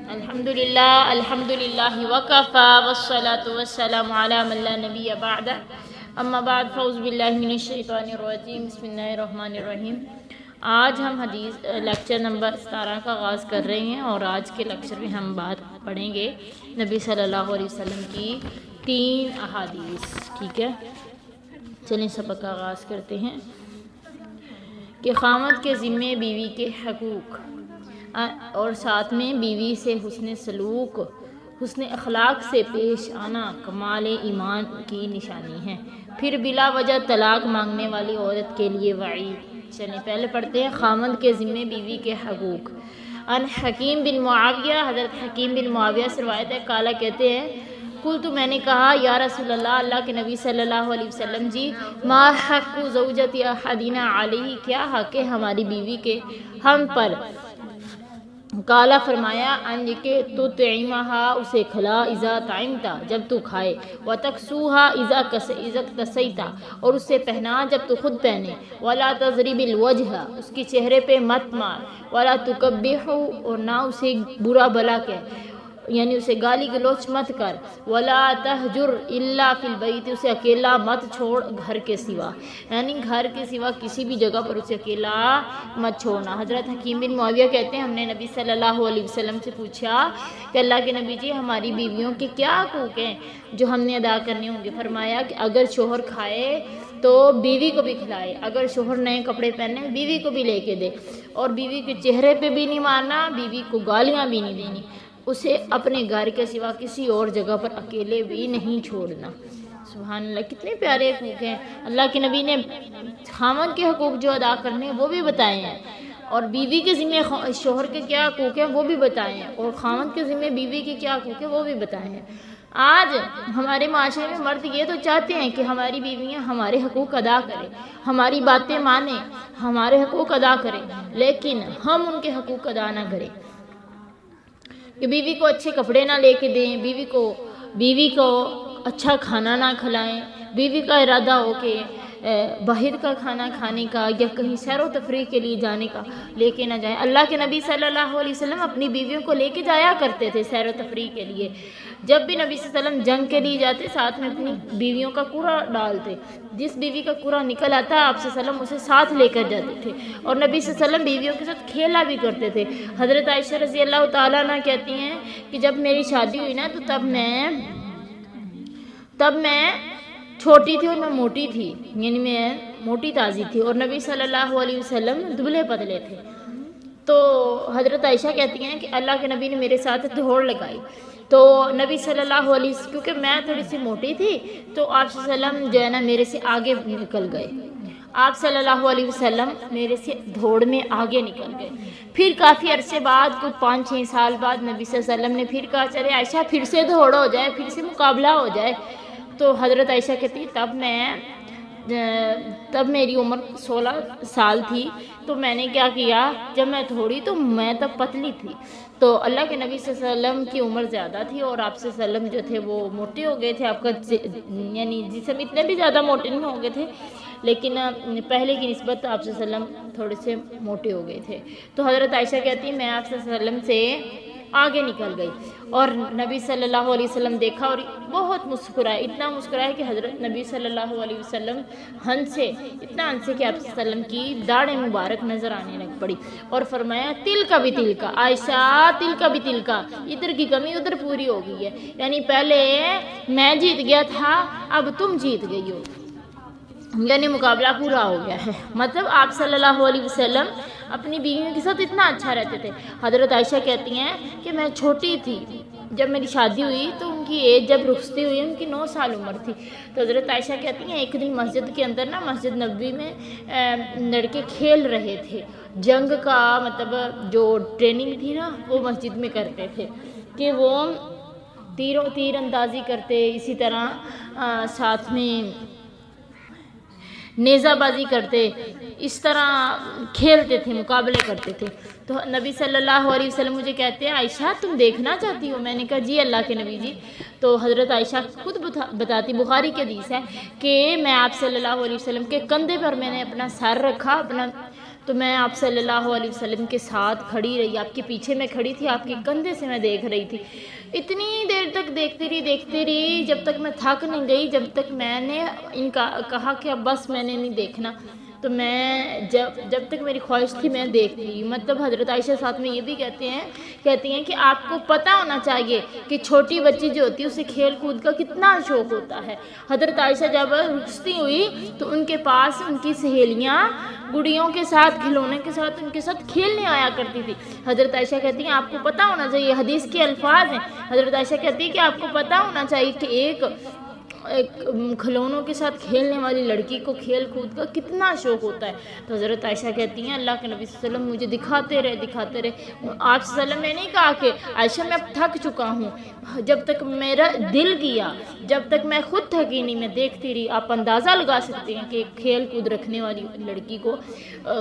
الحمدللہ وکفا والصلاة والسلام علی من لا نبی بعد اما بعد فاعوذ باللہ من الشیطان الرجیم بسم اللہ الرحمن الرحیم۔ آج ہم حدیث لیکچر نمبر 17 کا آغاز کر رہے ہیں اور آج کے لیکچر میں ہم بات پڑھیں گے نبی صلی اللہ علیہ وسلم کی 3 احادیث، ٹھیک ہے؟ چلیں سبق کا آغاز کرتے ہیں کہ خامد کے ذمے بیوی کے حقوق اور ساتھ میں بیوی سے حسن سلوک، حسن اخلاق سے پیش آنا کمال ایمان کی نشانی ہے۔ پھر بلا وجہ طلاق مانگنے والی عورت کے لیے وعید۔ چلیں پہلے پڑھتے ہیں خامد کے ذمے بیوی کے حقوق۔ ان حکیم بن معاویہ، حضرت حکیم بن معاویہ سے روایت ہے، قالا کہتے ہیں، قلت میں نے کہا یا رسول اللہ، اللہ کے نبی صلی اللہ علیہ وسلم جی، ما حق زوجت احدنا علیہ، کیا حق ہے ہماری بیوی کے ہم پر؟ قالا فرمایا، ان کہ تو تعیمہا، اسے کھلا، اذا تعیمتا، جب تو کھائے، وتکسوہا اذا کسیتا، اور اسے پہنا جب تو خود پہنے، ولا تضرب الوجہ، اس کی چہرے پہ مت مار، ولا تقبحو، اور نہ اسے برا بلا کہہ، یعنی اسے گالی گلوچ مت کر، ولا تہجر الا فی البیت، اسے اکیلا مت چھوڑ گھر کے سوا، یعنی گھر کے سوا کسی بھی جگہ پر اسے اکیلا مت چھوڑنا۔ حضرت حکیم بن معاویہ کہتے ہیں، ہم نے نبی صلی اللہ علیہ وسلم سے پوچھا کہ اللہ کے نبی جی، ہماری بیویوں کے کیا حقوق ہیں جو ہم نے ادا کرنے ہوں گے؟ فرمایا کہ اگر شوہر کھائے تو بیوی کو بھی کھلائے، اگر شوہر نئے کپڑے پہنے بیوی کو بھی لے کے دے، اور بیوی کے چہرے پہ بھی نہیں مارنا، بیوی کو گالیاں بھی نہیں دینی، اسے اپنے گھر کے سوا کسی اور جگہ پر اکیلے بھی نہیں چھوڑنا۔ سبحان اللہ، کتنے پیارے حقوق ہیں۔ اللہ کے نبی نے خامد کے حقوق جو ادا کرنے ہیں وہ بھی بتائے ہیں، اور بیوی کے ذمہ شوہر کے کیا حقوق ہیں وہ بھی بتائے ہیں، اور خامد کے ذمہ بیوی کے کیا حقوق ہیں وہ بھی بتائے ہیں۔ آج ہمارے معاشرے میں مرد یہ تو چاہتے ہیں کہ ہماری بیویاں ہمارے حقوق ادا کریں، ہماری باتیں مانیں، ہمارے حقوق ادا کریں، لیکن ہم ان کے حقوق ادا نہ کریں، کہ بیوی کو اچھے کپڑے نہ لے کے دیں، بیوی کو اچھا کھانا نہ کھلائیں، بیوی کا ارادہ ہو کہ باہر کا کھانا کھانے کا یا کہیں سیر و تفریح کے لیے جانے کا لے کے نہ جائیں۔ اللہ کے نبی صلی اللہ علیہ وسلم اپنی بیویوں کو لے کے جایا کرتے تھے سیر و تفریح کے لیے۔ جب بھی نبی صلی اللہ علیہ وسلم جنگ کے لیے جاتے، ساتھ میں اپنی بیویوں کا کوڑا ڈالتے، جس بیوی کا کوڑا نکل آتا آپ صلی اللہ علیہ وسلم اسے ساتھ لے کر جاتے تھے، اور نبی صلی اللہ علیہ وسلم بیویوں کے ساتھ کھیلا بھی کرتے تھے۔ حضرت عائشہ رضی اللہ تعالیٰ عنہ کہتی ہیں کہ جب میری شادی ہوئی نا تو تب میں چھوٹی تھی اور میں موٹی تھی، یعنی میں موٹی تازی تھی، اور نبی صلی اللہ علیہ وسلم دبلے پتلے تھے۔ تو حضرت عائشہ کہتی ہیں کہ اللہ کے نبی نے میرے ساتھ دوڑ لگائی، تو نبی صلی اللہ علیہ وسلم، کیونکہ میں تھوڑی سی موٹی تھی تو آپ صلی اللہ علیہ وسلم جو ہے نا میرے سے آگے نکل گئے، آپ صلی اللہ علیہ وسلم میرے سے دوڑ میں آگے نکل گئے۔ پھر کافی عرصے بعد، کچھ 5-6 سال بعد، نبی صلی اللہ علیہ وسلم نے پھر کہا چلے عائشہ پھر سے دوڑ ہو جائے، پھر سے مقابلہ ہو جائے۔ تو حضرت عائشہ کہتی تب میری عمر 16 سال تھی، تو میں نے کیا کیا، جب میں دوڑی تو میں تب پتلی تھی، تو اللہ کے نبی صلی اللہ علیہ وسلم کی عمر زیادہ تھی اور آپ صلی اللہ علیہ وسلم جو تھے وہ موٹے ہو گئے تھے، آپ کا یعنی جسم اتنے بھی زیادہ موٹے نہیں ہو گئے تھے، لیکن پہلے کی نسبت آپ صلی اللہ علیہ وسلم تھوڑے سے موٹے ہو گئے تھے۔ تو حضرت عائشہ کہتی ہیں میں آپ صلی اللہ علیہ وسلم سے آگے نکل گئی، اور نبی صلی اللہ علیہ وسلم دیکھا اور بہت مسکرائے، اتنا مسکرائے کہ حضرت نبی صلی اللہ علیہ وسلم اتنا ہنسے کہ آپ صلی اللہ علیہ وسلم کی داڑھ مبارک نظر آنے لگ پڑی، اور فرمایا تل کا بھی تل کا، عائشہ تل کا بھی تل کا، ادھر کی کمی ادھر پوری ہو گئی ہے، یعنی پہلے میں جیت گیا تھا اب تم جیت گئی ہو، یعنی مقابلہ پورا ہو گیا ہے۔ مطلب آپ صلی اللہ علیہ وسلم اپنی بیویوں کے ساتھ اتنا اچھا رہتے تھے۔ حضرت عائشہ کہتی ہیں کہ میں چھوٹی تھی جب میری شادی ہوئی، تو ان کی ایج جب رخصتی ہوئی ان کی 9 سال عمر تھی۔ تو حضرت عائشہ کہتی ہیں ایک دن مسجد کے اندر نا، مسجد نبوی میں لڑکے کھیل رہے تھے، جنگ کا مطلب جو ٹریننگ تھی نا وہ مسجد میں کرتے تھے، کہ وہ تیر اندازی کرتے، اسی طرح ساتھ میں نیزہ بازی کرتے، اس طرح کھیلتے تھے، مقابلے کرتے تھے۔ تو نبی صلی اللہ علیہ وسلم مجھے کہتے ہیں عائشہ تم دیکھنا چاہتی ہو؟ میں نے کہا جی اللہ کے نبی جی۔ تو حضرت عائشہ خود بتاتی، بخاری کی حدیث ہے کہ میں آپ صلی اللہ علیہ وسلم کے کندھے پر میں نے اپنا سر رکھا، تو میں آپ صلی اللہ علیہ وسلم کے ساتھ کھڑی رہی، آپ کے پیچھے میں کھڑی تھی، آپ کے کندھے سے میں دیکھ رہی تھی، اتنی دیر تک دیکھتی رہی جب تک میں تھک نہیں گئی، جب تک میں نے ان کا کہا کہ اب بس میں نے نہیں دیکھنا، تو میں جب تک میری خواہش تھی میں دیکھتی. مطلب حضرت عائشہ ساتھ میں یہ بھی کہتی ہیں کہ آپ کو پتہ ہونا چاہیے کہ چھوٹی بچی جو ہوتی ہے اسے کھیل کود کا کتنا شوق ہوتا ہے. حضرت عائشہ جب رخصتی ہوئی تو ان کے پاس ان کی سہیلیاں گڑیوں کے ساتھ، کھلونے کے ساتھ، ان کے ساتھ کھیلنے آیا کرتی تھی. حضرت عائشہ کہتی ہیں آپ کو پتہ ہونا چاہیے، حدیث کے الفاظ ہیں، حضرت عائشہ کہتی ہے کہ آپ کو پتہ ہونا چاہیے کہ ایک کھلونوں کے ساتھ کھیلنے والی لڑکی کو کھیل کود کا کتنا شوق ہوتا ہے. تو حضرت عائشہ کہتی ہیں اللہ کے نبی صلی اللہ علیہ وسلم مجھے دکھاتے رہے. آپ صلی اللہ علیہ وسلم نے نہیں کہا کہ عائشہ میں اب تھک چکا ہوں، جب تک میرا دل کیا، جب تک میں خود تھکی نہیں، میں دیکھتی رہی. آپ اندازہ لگا سکتے ہیں کہ کھیل کود رکھنے والی لڑکی کو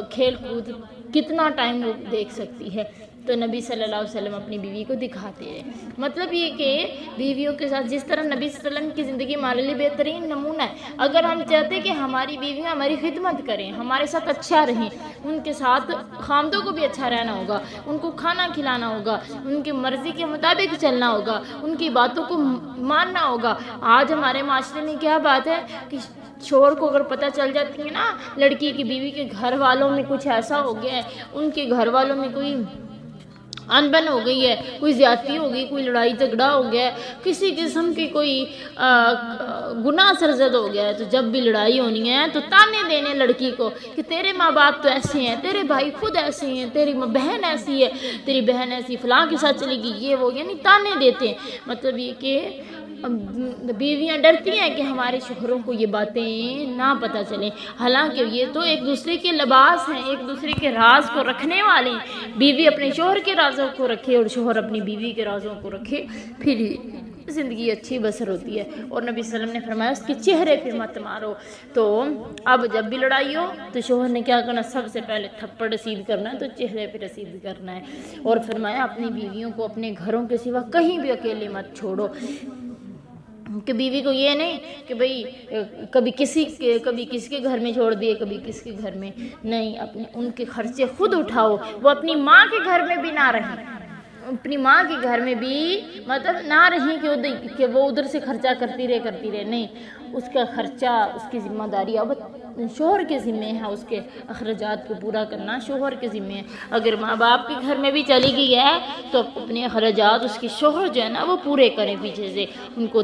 کھیل کود کتنا ٹائم وہ دیکھ سکتی ہے. تو نبی صلی اللہ علیہ وسلم اپنی بیوی کو دکھاتے رہے. مطلب یہ کہ بیویوں کے ساتھ جس طرح نبی صلی اللہ علیہ وسلم کی زندگی ہمارے لیے بہترین نمونہ ہے. اگر ہم چاہتے ہیں کہ ہماری بیویاں ہماری خدمت کریں، ہمارے ساتھ اچھا رہیں، ان کے ساتھ خامدوں کو بھی اچھا رہنا ہوگا، ان کو کھانا کھلانا ہوگا، ان کی مرضی کے مطابق چلنا ہوگا، ان کی باتوں کو ماننا ہوگا. آج ہمارے معاشرے میں کیا بات ہے کہ شوہر کو اگر پتہ چل جاتی ہے نا لڑکی کی، بیوی کے گھر والوں میں کچھ ایسا ہو گیا ہے، ان کے گھر والوں میں کوئی انبن ہو گئی ہے، کوئی زیادتی ہو گئی، کوئی لڑائی جھگڑا ہو گیا ہے، کسی قسم کی کوئی گناہ سرزد ہو گیا ہے، تو جب بھی لڑائی ہونی ہے تو تانے دینے لڑکی کو کہ تیرے ماں باپ تو ایسے ہیں، تیرے بھائی خود ایسے ہیں، تیری بہن ایسی ہے، تیری بہن ایسی فلاں کے ساتھ چلے گی، یہ وہ، یعنی تانے دیتے ہیں. مطلب یہ کہ بیویاں ڈرتی ہیں کہ ہمارے شوہروں کو یہ باتیں نہ پتہ چلیں، حالانکہ یہ تو ایک دوسرے کے لباس ہیں، ایک دوسرے کے راز کو رکھنے والے ہیں. بیوی اپنے شوہر کے رازوں کو رکھے اور شوہر اپنی بیوی کے رازوں کو رکھے، پھر زندگی اچھی بسر ہوتی ہے. اور نبی صلی اللہ علیہ وسلم نے فرمایا اس کے چہرے پہ مت مارو. تو اب جب بھی لڑائی ہو تو شوہر نے کیا کرنا، سب سے پہلے تھپڑ رسید کرنا ہے تو چہرے پہ رسید کرنا ہے. اور فرمایا اپنی بیویوں کو اپنے گھروں کے سوا کہیں بھی اکیلے مت چھوڑو، کہ بیوی کو یہ نہیں کہ بھئی کبھی کسی کے گھر میں چھوڑ دیے، کبھی کس کے گھر میں نہیں. اپنے ان کے خرچے خود اٹھاؤ. وہ اپنی ماں کے گھر میں بھی نہ رہیں، اپنی ماں کے گھر میں بھی مطلب نہ رہیں کہ وہ ادھر سے خرچہ کرتی رہے نہیں. اس کا خرچہ، اس کی ذمہ داری اب شوہر کے ذمے ہے، اس کے اخراجات کو پورا کرنا شوہر کے ذمے ہے. اگر ماں باپ کے گھر میں بھی چلی گئی ہے تو اپنے اخراجات اس کے شوہر جو ہے نا وہ پورے کریں پیچھے سے. ان کو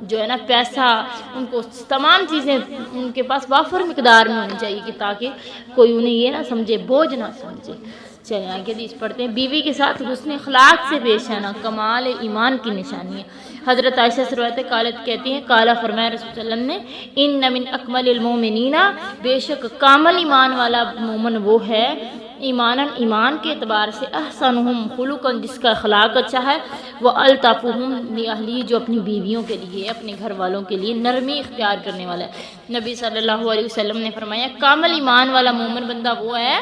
جو ہے نا پیسہ، ان کو تمام چیزیں ان کے پاس وافر مقدار میں ہونی چاہیے کہ تاکہ کوئی انہیں یہ نہ سمجھے، بوجھ نہ سمجھے. چلیں آگے حدیث پڑھتے ہیں. بیوی کے ساتھ حسن اخلاق سے پیش آنا کمال ایمان کی نشانی ہے. حضرت عائشہ سے روایت قالت کہتی ہیں قال فرمایا رسول صلی اللہ علیہ وسلم نے ان من اکمل المومنین، بے شک کامل ایمان والا مومن وہ ہے، ایمان کے اعتبار سے احسنہم خلقا جس کا اخلاق اچھا ہے، وہ الطفہم لاہلی جو اپنی بیویوں کے لیے، اپنے گھر والوں کے لیے نرمی اختیار کرنے والا ہے. نبی صلی اللہ علیہ وسلم نے فرمایا کامل ایمان والا مومن بندہ وہ ہے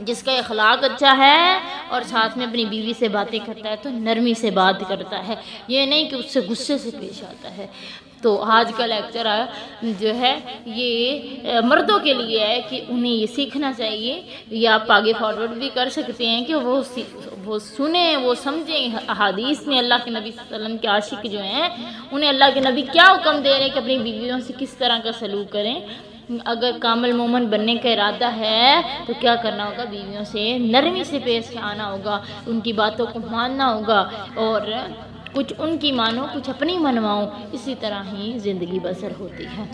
جس کا اخلاق اچھا ہے اور ساتھ میں اپنی بیوی سے باتیں کرتا ہے تو نرمی سے بات کرتا ہے، یہ نہیں کہ اس سے غصے سے پیش آتا ہے. تو آج کا لیکچر جو ہے یہ مردوں کے لیے ہے کہ انہیں یہ سیکھنا چاہیے، یا آپ آگے فارورڈ بھی کر سکتے ہیں کہ وہ سنیں، وہ سمجھیں احادیث میں اللہ کے نبی صلی اللہ علیہ وسلم کے عاشق جو ہیں انہیں اللہ کے نبی کیا حکم دے رہے ہیں کہ اپنی بیویوں سے کس طرح کا سلوک کریں. اگر کامل مومن بننے کا ارادہ ہے تو کیا کرنا ہوگا، بیویوں سے نرمی سے پیش آنا ہوگا، ان کی باتوں کو ماننا ہوگا، اور کچھ ان کی مانو کچھ اپنی منواؤ، اسی طرح ہی زندگی بسر ہوتی ہے.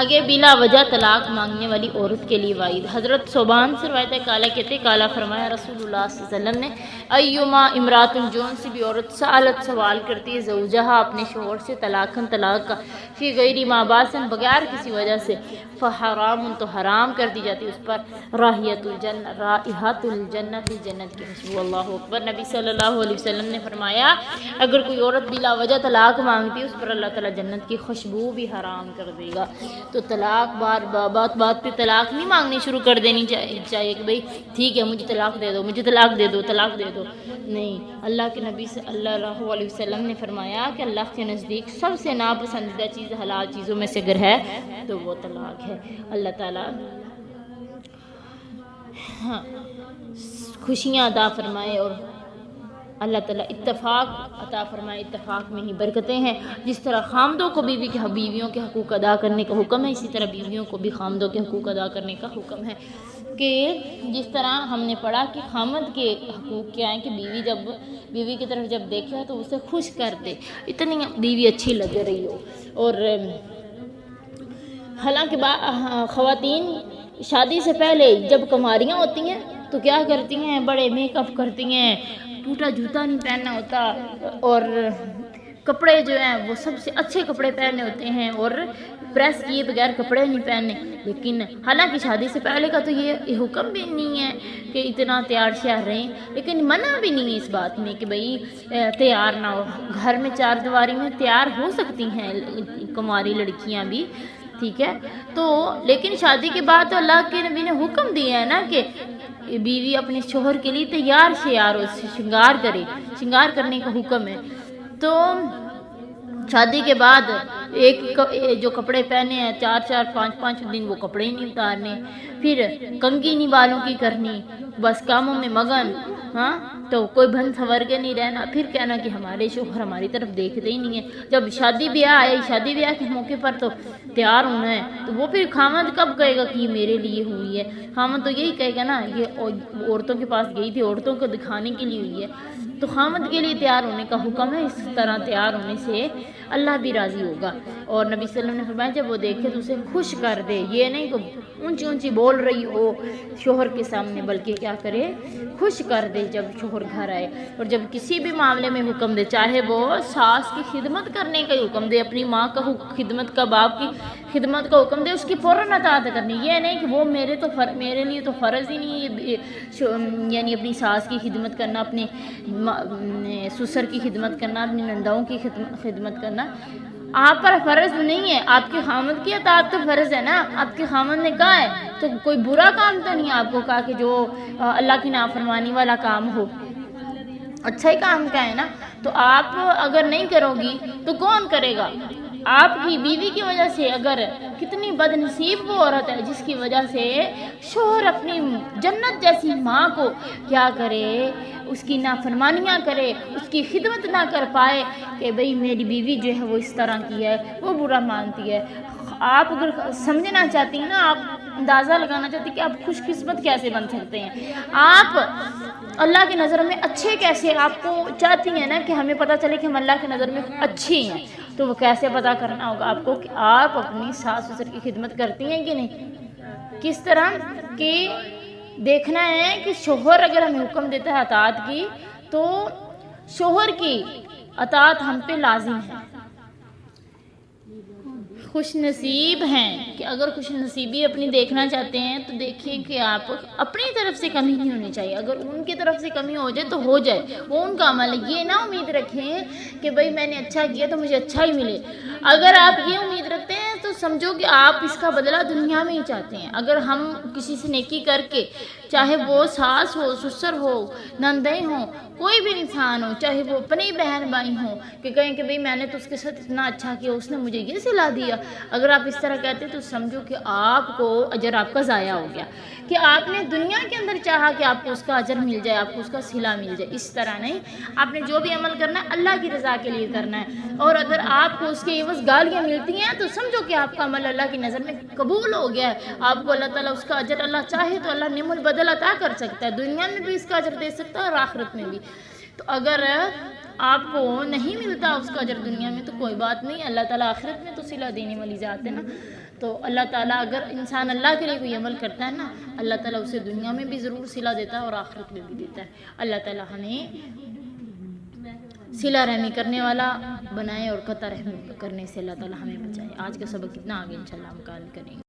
آگے بلا وجہ طلاق مانگنے والی عورت کے لیے وعید. حضرت صوبان سے روایت ہے کالا کہتے کالا فرمایا رسول اللہ صلی اللہ علیہ وسلم نے ایما امرات جون سے بھی عورت سالت سوال کرتی ہے زوجہا اپنے شوہر سے طلاق کا فی غیر ما باسن بغیر کسی وجہ سے فحرام تو حرام کر دی جاتی اس پر رائحۃ الجنت جنت کی خوشبو. اللہ اکبر. نبی صلی اللہ علیہ وسلم نے فرمایا اگر کوئی عورت بلا وجہ طلاق مانگتی ہے اس پر اللہ تعالیٰ جنت کی خوشبو بھی حرام کر دے گا. تو طلاق بات پہ طلاق نہیں مانگنی شروع کر دینی چاہیے کہ بھئی ٹھیک ہے مجھے طلاق دے دو، مجھے طلاق دے دو، طلاق دے دو. نہیں، اللہ کے نبی صلی اللہ علیہ وسلم نے فرمایا کہ اللہ کے نزدیک سب سے ناپسندیدہ چیز حلال چیزوں میں سے اگر ہے تو وہ طلاق ہے. اللہ تعالیٰ خوشیاں عطا فرمائے اور اللہ تعالیٰ اتفاق عطا فرمائے. اتفاق میں ہی برکتیں ہیں. جس طرح خامدوں کو بیویوں کے حقوق ادا کرنے کا حکم ہے، اسی طرح بیویوں کو بھی خامدوں کے حقوق ادا کرنے کا حکم ہے. کہ جس طرح ہم نے پڑھا کہ خامد کے حقوق کیا ہیں کہ بیوی کی طرف جب دیکھے تو اسے خوش کر دے، اتنی بیوی اچھی لگ رہی ہو. اور حالانکہ خواتین شادی سے پہلے جب کماریاں ہوتی ہیں تو کیا کرتی ہیں، بڑے میک اپ کرتی ہیں، ٹوٹا جوتا نہیں پہننا ہوتا اور کپڑے جو ہیں وہ سب سے اچھے کپڑے پہننے ہوتے ہیں اور پریس کیے بغیر کپڑے نہیں پہننے. لیکن حالانکہ شادی سے پہلے کا تو یہ حکم بھی نہیں ہے کہ اتنا تیار شیار رہیں، لیکن منع بھی نہیں ہے اس بات میں کہ بھئی تیار نہ ہو. گھر میں چار دیواری میں تیار ہو سکتی ہیں کماری لڑکیاں بھی، ٹھیک ہے. تو لیکن شادی کے بعد تو اللہ کے نبی نے حکم دیا ہے نا کہ بیوی اپنے شوہر کے لیے تیار شیار ہو، شنگار کرے، شنگار کرنے کا حکم ہے. تو شادی کے بعد جو کپڑے پہنے ہیں 4-4 5-5 دن وہ کپڑے ہی نہیں اتارنے، پھر کنگھی نہیں بالوں کی کرنی، بس کاموں میں مگن. تو کوئی بھن سنور کے نہیں رہنا، پھر کہنا کہ ہمارے شوہر ہماری طرف دیکھتے ہی نہیں ہیں. جب شادی بیاہ کے موقع پر تو تیار ہونا ہے، تو وہ پھر خامد کب کہے گا کہ یہ میرے لیے ہوئی ہے؟ خامد تو یہی کہے گا نا، یہ عورتوں کے پاس گئی تھی، عورتوں کو دکھانے کے لیے ہوئی ہے. تو خامد کے لیے تیار ہونے کا حکم ہے. اس طرح تیار ہونے سے اللہ بھی راضی ہوگا. اور نبی صلی اللہ علیہ وسلم نے فرمایا جب وہ دیکھے تو اسے خوش کر دے. یہ نہیں کہ اونچی اونچی بول رہی ہو شوہر کے سامنے، بلکہ کیا کرے، خوش کر دے جب شوہر گھر آئے. اور جب کسی بھی معاملے میں حکم دے، چاہے وہ ساس کی خدمت کرنے کا حکم دے، اپنی ماں کا خدمت کا، باپ کی خدمت کا حکم دے، اس کی فوراً اطاعت کرنی. یہ نہیں کہ وہ میرے لیے تو فرض ہی نہیں ہے، یعنی اپنی ساس کی خدمت کرنا، اپنے سسر کی خدمت کرنا، اپنی ننداؤں کی خدمت کرنا آپ پر فرض نہیں ہے. آپ کے خامد کی اطاعت تو فرض ہے نا، آپ کے خامد نے کہا ہے تو کوئی برا کام تو نہیں آپ کو کہا کہ جو اللہ کی نافرمانی والا کام ہو، اچھا ہی کام کا ہے نا. تو آپ اگر نہیں کرو گی تو کون کرے گا؟ آپ کی بیوی کی وجہ سے اگر کتنی بد نصیب وہ عورت ہے جس کی وجہ سے شوہر اپنی جنت جیسی ماں کو کیا کرے، اس کی نافرمانیاں کرے، اس کی خدمت نہ کر پائے کہ بھئی میری بیوی جو ہے وہ اس طرح کی ہے، وہ برا مانتی ہے. آپ اگر سمجھنا چاہتی ہیں نا، آپ اندازہ لگانا چاہتی ہیں کہ آپ خوش قسمت کیسے بن سکتے ہیں، آپ اللہ کی نظر میں اچھے کیسے، آپ کو چاہتی ہیں نا کہ ہمیں پتہ چلے کہ ہم اللہ کی نظر میں اچھے ہیں، تو وہ کیسے پتہ کرنا ہوگا آپ کو کہ آپ اپنی ساس سسر کی خدمت کرتی ہیں کہ نہیں. کس طرح کہ دیکھنا ہے کہ شوہر اگر ہمیں حکم دیتا ہے اطاعت کی تو شوہر کی اطاعت ہم پہ لازم ہے. خوش نصیب ہیں کہ اگر خوش نصیبی اپنی دیکھنا چاہتے ہیں تو دیکھیں کہ آپ اپنی طرف سے کمی نہیں ہونی چاہیے. اگر ان کی طرف سے کمی ہو جائے تو ہو جائے، وہ ان کا عمل ہے. یہ نہ امید رکھیں کہ بھئی میں نے اچھا کیا تو مجھے اچھا ہی ملے. اگر آپ یہ امید رکھتے ہیں تو سمجھو کہ آپ اس کا بدلہ دنیا میں ہی چاہتے ہیں. اگر ہم کسی سے نیکی کر کے، چاہے وہ ساس ہو، سسر ہو، نندیں ہوں، کوئی بھی انسان ہو، چاہے وہ اپنی بہن بھائی ہوں، کہ کہیں کہ بھئی میں نے تو اس کے ساتھ اتنا اچھا کیا، اس نے مجھے یہ صلہ دیا. اگر آپ اس طرح کہتے تو سمجھو کہ آپ کو اجر آپ کا ضائع ہو گیا، کہ آپ نے دنیا کے اندر چاہا کہ آپ کو اس کا اجر مل جائے، آپ کو اس کا صلہ مل جائے. اس طرح نہیں، آپ نے جو بھی عمل کرنا ہے اللہ کی رضا کے لیے کرنا ہے. اور اگر آپ کو اس کے عوض گالیاں ملتی ہیں تو سمجھو کہ آپ کا عمل اللہ کی نظر میں قبول ہو گیا ہے. آپ کو اللہ تعالیٰ اس کا اجر، اللہ چاہے تو اللہ نعم البدل عطا کر سکتا ہے، دنیا میں بھی اس کا اجر دے سکتا ہے اور آخرت میں بھی. تو اگر آپ کو نہیں ملتا اس کا اجر دنیا میں تو کوئی بات نہیں، اللہ تعالیٰ آخرت میں تو صلہ دینے والی ذات ہے نا. تو اللہ تعالیٰ اگر انسان اللہ کے لیے کوئی عمل کرتا ہے نا، اللہ تعالیٰ اسے دنیا میں بھی ضرور صلہ دیتا ہے اور آخرت میں بھی دیتا ہے. اللہ تعالیٰ ہمیں صلہ رحمی کرنے والا بنائے اور قطع رحمی کرنے سے اللہ تعالیٰ ہمیں بچائے. آج کا سبق اتنا، آگے انشاءاللہ ہم کال کریں گے.